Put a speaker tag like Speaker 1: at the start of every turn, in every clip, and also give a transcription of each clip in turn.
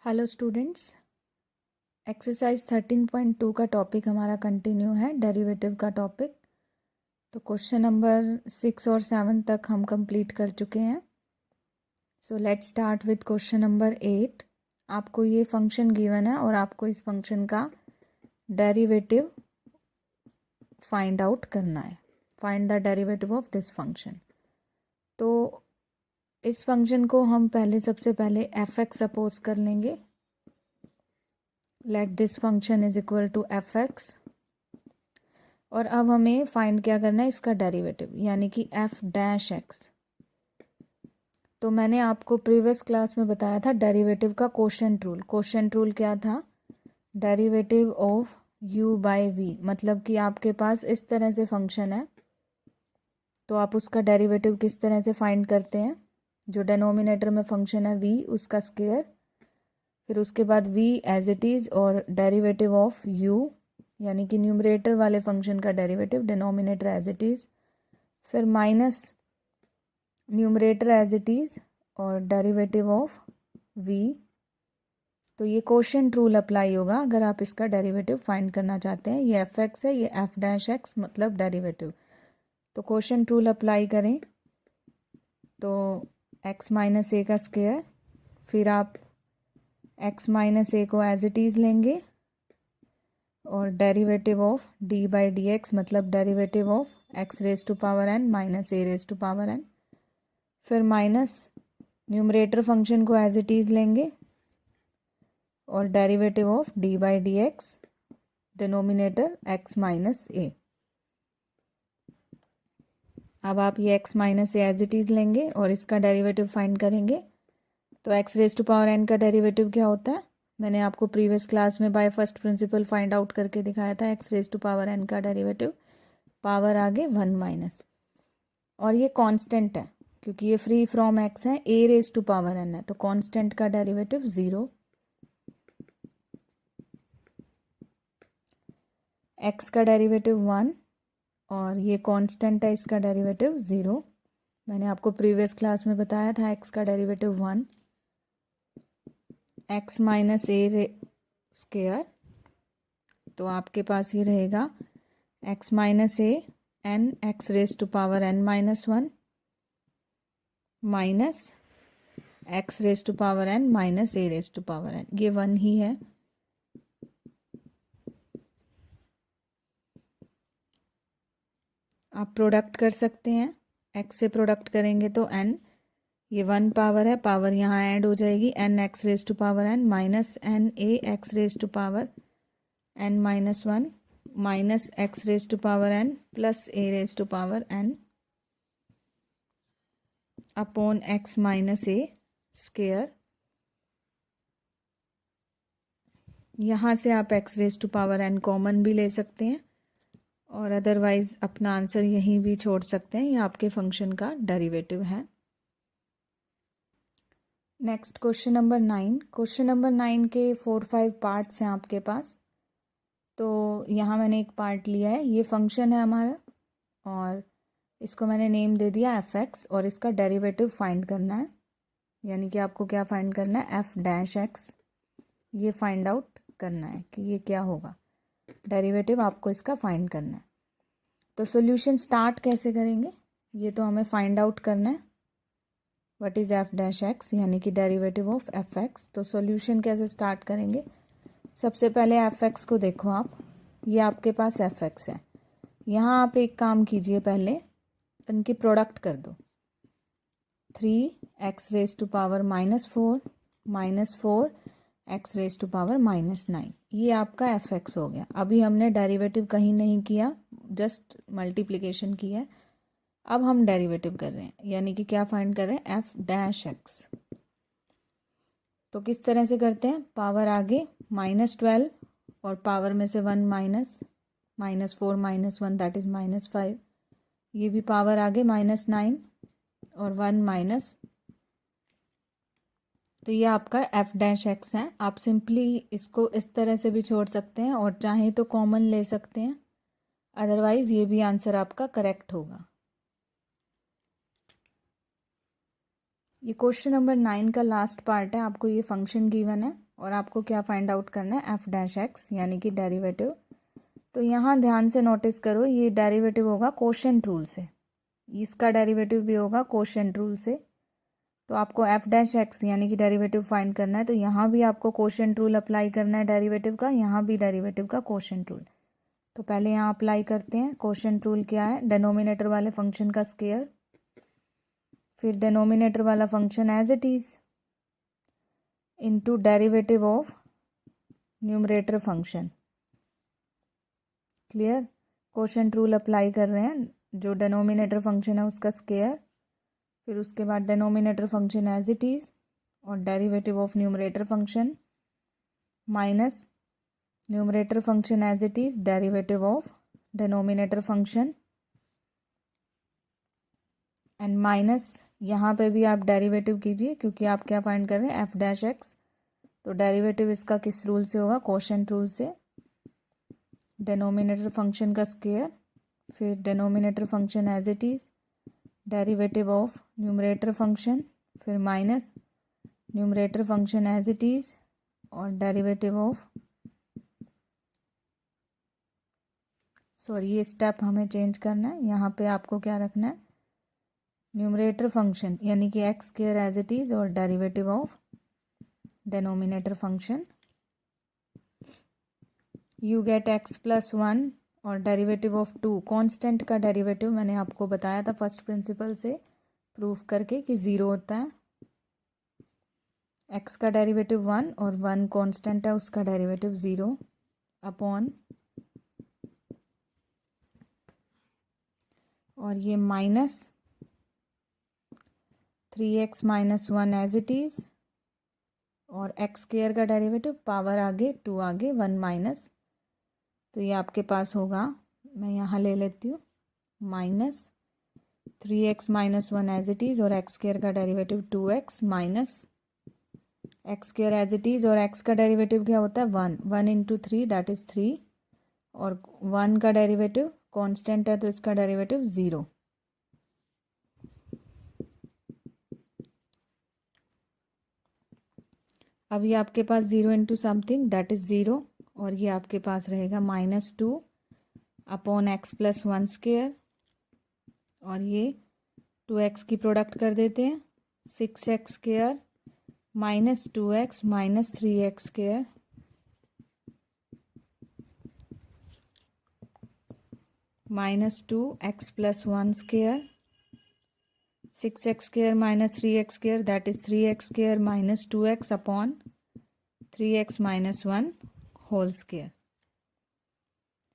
Speaker 1: Hello students, exercise 13.2 का topic हमारा continue है, डेरिवेटिव का टॉपिक। तो क्वेश्चन नंबर 6 और 7 तक हम कंप्लीट कर चुके हैं। So let's start with question number 8। आपको ये फंक्शन गिवन है और आपको इस फंक्शन का डेरिवेटिव फाइंड आउट करना है। Find the derivative of this function. तो इस फंक्शन को हम सबसे पहले एफ एक्स सपोज कर लेंगे। Let this function is equal to F X. और अब हमें फाइंड क्या करना है, इसका डेरिवेटिव, यानी कि एफ डैश एक्स। तो मैंने आपको प्रीवियस क्लास में बताया था डेरिवेटिव का कोशेंट रूल। कोशेंट रूल क्या था? Derivative of u by v। मतलब कि आपके पास इस तरह से फंक्शन है तो आप उसका डेरिवेटिव किस तरह से फाइंड करते हैं? जो डिनोमिनेटर में फंक्शन है v, उसका स्क्वायर, फिर उसके बाद v एज इट इज़, और डेरिवेटिव ऑफ u यानी कि न्यूमरेटर वाले फंक्शन का derivative denominator as it is, फिर minus numerator as it is और डेरिवेटिव ऑफ v। तो ये कोशेंट रूल अप्लाई होगा अगर आप इसका डेरिवेटिव फाइंड करना चाहते हैं। ये एफ एक्स है, ये एफ डैश एक्स मतलब डेरिवेटिव। तो कोशेंट रूल अप्लाई करें तो x माइनस ए का स्क्वायर, फिर आप x माइनस ए को एज इट इज़ लेंगे और derivative of d by d x मतलब derivative of x raise to power N minus A raise to power n, फिर माइनस न्यूमरेटर फंक्शन को एज इट इज़ लेंगे और derivative of d by d x denominator x minus a. अब आप ये x minus a as it is लेंगे और इसका डेरिवेटिव फाइंड करेंगे। तो x raise to power N का डेरिवेटिव क्या होता है? मैंने आपको प्रीवियस क्लास में by first principle find out करके दिखाया था। X raise to power N का डेरिवेटिव पावर आगे 1 माइनस, और ये कांस्टेंट है क्योंकि ये फ्री फ्रॉम एक्स है, ए रेज टू पावर एन है, तो कांस्टेंट का डेरिवेटिव 0। एक्स का डेरिवेटिव 1 और ये कांस्टेंट है, इसका डेरिवेटिव 0। मैंने आपको प्रीवियस क्लास में बताया था एक्स का derivative 1, X minus A square. तो आपके पास ये रहेगा X minus A N X raise to power N minus 1 minus X raise to power N minus A raise to power N, ये 1 ही है। आप प्रोडक्ट कर सकते हैं, एक्स से प्रोडक्ट करेंगे तो एन, ये 1 पावर है, पावर यहाँ ऐड हो जाएगी, N X raise to power N minus N A X raise to power N minus 1 minus X raise to power N plus A raise to power N upon X minus A square. यहाँ से आप X raise to power N common भी ले सकते हैं और otherwise अपना answer यहीं भी छोड़ सकते हैं। ये आपके फंक्शन का डेरिवेटिव है। Next question number 9। Question number 9 के 4-5 पार्ट्स हैं आपके पास। तो यहाँ मैंने एक पार्ट लिया है, ये फंक्शन है हमारा और इसको मैंने नेम दे दिया एफ एक्स, और इसका डेरिवेटिव फाइंड करना है। यानी कि आपको क्या फाइंड करना है? F dash x. ये फाइंड आउट करना है कि ये क्या होगा, डेरिवेटिव आपको इसका फाइंड करना है। तो सॉल्यूशन स्टार्ट कैसे करेंगे, ये तो हमें फाइंड आउट करना है। What is F dash x, यानी कि डेरिवेटिव ऑफ एफ एक्स। तो सॉल्यूशन कैसे स्टार्ट करेंगे? सबसे पहले एफ एक्स को देखो आप, ये आपके पास एफ एक्स है। यहाँ आप एक काम कीजिए, पहले इनकी प्रोडक्ट कर दो। 3 X raise to power minus four X raise to power minus 9, ये आपका एफ एक्स हो गया। अभी हमने डेरिवेटिव कहीं नहीं किया, जस्ट मल्टीप्लिकेशन की है। अब हम डेरिवेटिव कर रहे हैं, यानी कि क्या फाइंड कर रहे हैं? F dash x. तो किस तरह से करते हैं? पावर आगे -12 और पावर में से 1 माइनस 4 माइनस 1 दैट इज -5, ये भी पावर आगे -9 और 1 माइनस। तो ये आपका एफ डैश एक्स है। आप सिंपली इसको इस तरह से भी छोड़ सकते हैं और चाहे तो कॉमन ले सकते हैं, अदरवाइज ये भी आंसर आपका करेक्ट होगा। ये क्वेश्चन नंबर 9 का लास्ट पार्ट है। आपको ये फंक्शन गिवन है और आपको क्या फाइंड आउट करना है, एफ डैश एक्स यानी कि डेरिवेटिव। तो यहाँ ध्यान से नोटिस करो, ये डेरिवेटिव होगा कोशेंट रूल से, इसका डेरिवेटिव भी होगा कोशेंट रूल से। तो आपको एफ डैश एक्स यानी कि डेरिवेटिव फाइंड करना है, तो यहाँ भी आपको कोशेंट रूल अप्लाई करना है डेरिवेटिव का, यहाँ भी डेरिवेटिव का कोशेंट रूल। तो पहले यहाँ अप्लाई करते हैं। कोशेंट रूल क्या है, डिनोमिनेटर वाले फंक्शन का स्क्वायर, फिर डिनोमिनेटर वाला function as it is into derivative of numerator function. Clear. Quotient rule apply कर रहे हैं, जो डिनोमिनेटर फंक्शन है उसका स्क्वायर, फिर उसके बाद denominator function as it is और derivative of numerator function minus numerator function as it is derivative of denominator function and minus यहाँ पे भी आप डेरिवेटिव कीजिए, क्योंकि आप क्या फाइंड कर रहे हैं, एफ डैश एक्स। तो डेरिवेटिव इसका किस रूल से होगा, कोशेंट रूल से। डिनोमिनेटर फंक्शन का स्क्वायर, फिर denominator function as it is, derivative of numerator function, फिर minus numerator function as it is और डेरिवेटिव ऑफ, सॉरी ये स्टेप हमें चेंज करना है, यहाँ पे आपको क्या रखना है, न्यूमरेटर फंक्शन यानी कि x square as it is और derivative of denominator function. You get x plus one और डेरिवेटिव ऑफ टू, कांस्टेंट का डेरिवेटिव मैंने आपको बताया था फर्स्ट प्रिंसिपल से प्रूफ करके कि ज़ीरो होता है। एक्स का डेरिवेटिव वन और वन कांस्टेंट है, उसका डेरिवेटिव ज़ीरो अपॉन, और ये minus 3x minus one as it is और एक्स स्क्वायर का डेरिवेटिव पावर आगे टू आगे वन माइनस, तो ये आपके पास होगा, मैं यहाँ ले लेती हूँ, minus 3x minus one as it is और एक्स स्क्वायर का derivative 2x minus x square as it is और एक्स का डेरिवेटिव क्या होता है, one, one into three that is three, और वन का डेरिवेटिव कांस्टेंट है तो इसका डेरिवेटिव ज़ीरो। अब ये आपके पास zero into something that is zero, और ये आपके पास रहेगा minus two upon x plus one square, और ये 2x की प्रोडक्ट कर देते हैं, 6x square minus 2x minus 3x square minus 2x plus one square, 6x square minus 3x square that is 3x square minus 2x upon 3x minus one whole square.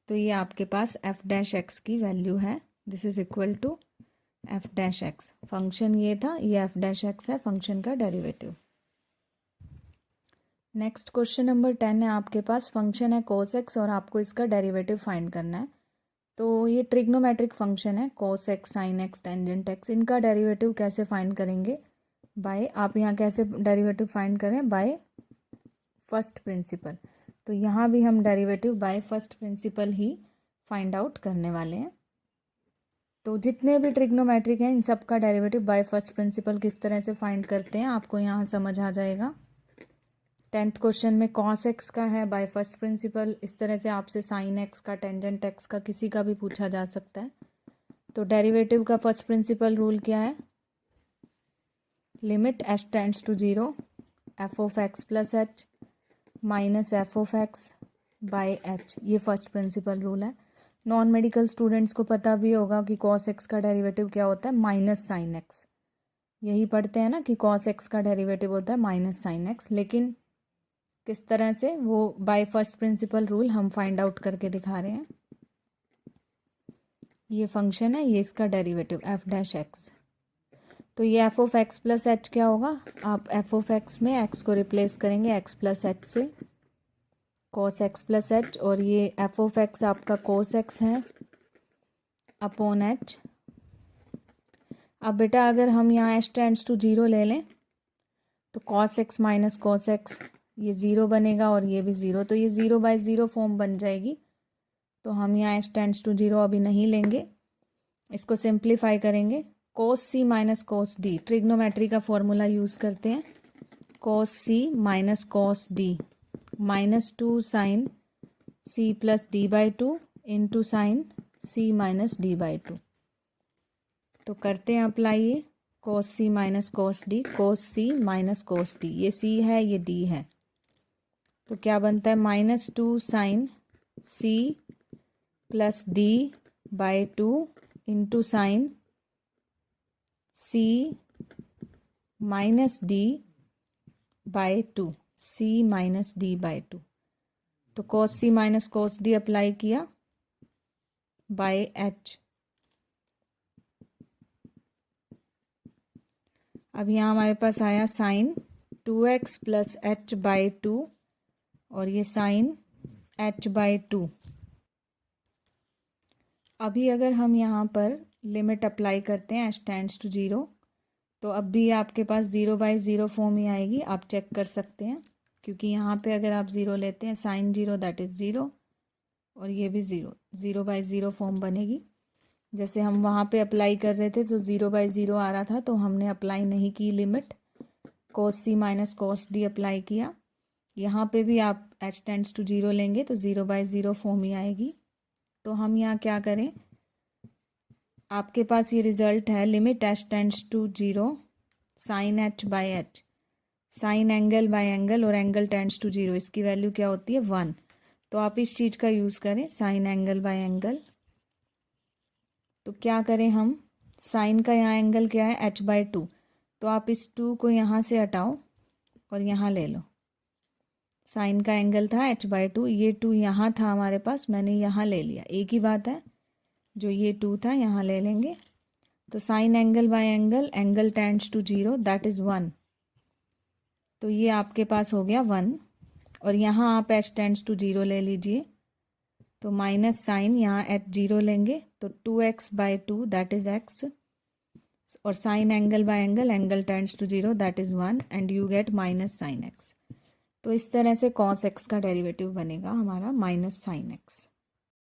Speaker 1: तो ये आपके पास F dash X की value है, this is equal to F dash X. Function ये था, ये F dash X है फंक्शन का डेरिवेटिव। नेक्स्ट क्वेश्चन नंबर 10 है आपके पास, फंक्शन है कोस एक्स और आपको इसका डेरिवेटिव फाइंड करना है। तो ये ट्रिग्नोमेट्रिक फंक्शन है, cos x sine x tangent x, इनका डेरिवेटिव कैसे फाइंड करेंगे, बाय, आप यहाँ कैसे डेरिवेटिव फाइंड करें, बाय फर्स्ट प्रिंसिपल। तो यहाँ भी हम डेरिवेटिव बाय फर्स्ट प्रिंसिपल ही फाइंड आउट करने वाले हैं। तो जितने भी ट्रिग्नोमेट्रिक हैं इन सब का डेरिवेटिव बाय फर्स्ट प्रिंसिपल किस तरह से फाइंड करते हैं आपको यहाँ समझ आ जाएगा। 10th क्वेश्चन में कॉस एक्स का है बाय फर्स्ट प्रिंसिपल, इस तरह से आपसे साइन एक्स का, टेंजेंट एक्स का, किसी का भी पूछा जा सकता है। तो डेरिवेटिव का फर्स्ट प्रिंसिपल रूल क्या है, limit H tends to zero F of X plus H minus F of X by H, ये फर्स्ट प्रिंसिपल रूल है। नॉन मेडिकल स्टूडेंट्स को पता भी होगा कि कॉस एक्स का डेरिवेटिव क्या होता है, माइनस साइन एक्स, यही पढ़ते हैं ना कि कॉस एक्स का डेरिवेटिव होता है माइनस साइन एक्स। लेकिन किस तरह से, वो बाय फर्स्ट प्रिंसिपल रूल हम फाइंड आउट करके दिखा रहे हैं। ये फंक्शन है, ये इसका डेरिवेटिव एफ डैश एक्स। तो ये F of X plus H क्या होगा, आप एफ ऑफ एक्स में एक्स को रिप्लेस करेंगे एक्स प्लस एच से, कॉस एक्स प्लस एच, और ये एफ ऑफ एक्स आपका कॉस एक्स है अपॉन एच। अब बेटा अगर हम यहाँ एच टेंड्स टू जीरो ले लें तो cos x minus cos x ये ज़ीरो बनेगा और ये भी ज़ीरो, तो ये ज़ीरो बाय ज़ीरो फॉर्म बन जाएगी। तो हम यहाँ एच टेंड्स टू जीरो अभी नहीं लेंगे, इसको सिंप्लीफाई करेंगे। Cos C minus cos D, trigonometry का फॉर्मूला यूज़ करते हैं। Cos C minus cos D minus 2 sine C plus D by 2 into sine C minus D by 2। तो करते हैं अप्लाई ये cos C minus cos D, cos C minus cos D, ये C है ये D है, तो क्या बनता है minus 2 sine C plus D by 2 into sine C minus D by 2, C minus D by 2। तो cos C minus cos D apply किया बाय एच। अब यहाँ हमारे पास आया sign 2x plus H by 2 और ये साइन h बाई 2। अभी अगर हम यहाँ पर लिमिट अप्लाई करते हैं h टेंड्स टू 0, तो अब भी आपके पास 0/0 फॉर्म ही आएगी, आप चेक कर सकते हैं, क्योंकि यहाँ पे अगर आप 0 लेते हैं साइन 0 दैट इज़ 0 और ये भी 0/0 फॉर्म बनेगी। जैसे हम वहाँ पे अप्लाई कर रहे थे तो 0/0 आ रहा था, तो हमने अप्लाई नहीं की limit, cos c minus cos d apply किया। यहाँ पे भी आप h टेंड्स टू 0 लेंगे तो 0/0 फॉर्म ही आएगी। तो हम यहाँ क्या करें, आपके पास ये रिजल्ट है limit h tends to 0 sine h by h, sine angle by angle और एंगल टेंड्स टू 0, इसकी वैल्यू क्या होती है 1। तो आप इस चीज़ का यूज़ करें साइन एंगल बाई एंगल। तो क्या करें हम, साइन का यहाँ एंगल क्या है h बाई 2, तो आप इस 2 को यहाँ से हटाओ और यहाँ ले लो। साइन का एंगल था h बाई 2, ये 2 यहाँ था हमारे पास, मैंने यहाँ ले लिया, एक ही बात है, जो ये 2 था यहाँ ले लेंगे। तो sine angle by angle, angle tends to 0 that is 1, तो ये आपके पास हो गया 1। और यहाँ आप h टेंड्स टू 0 ले लीजिए, तो माइनस साइन यहाँ h 0 लेंगे तो 2x by 2 that is x, और sine angle by angle, angle tends to 0 that is 1 and you get minus sine x। तो इस तरह से cos x का डेरिवेटिव बनेगा हमारा माइनस साइन x।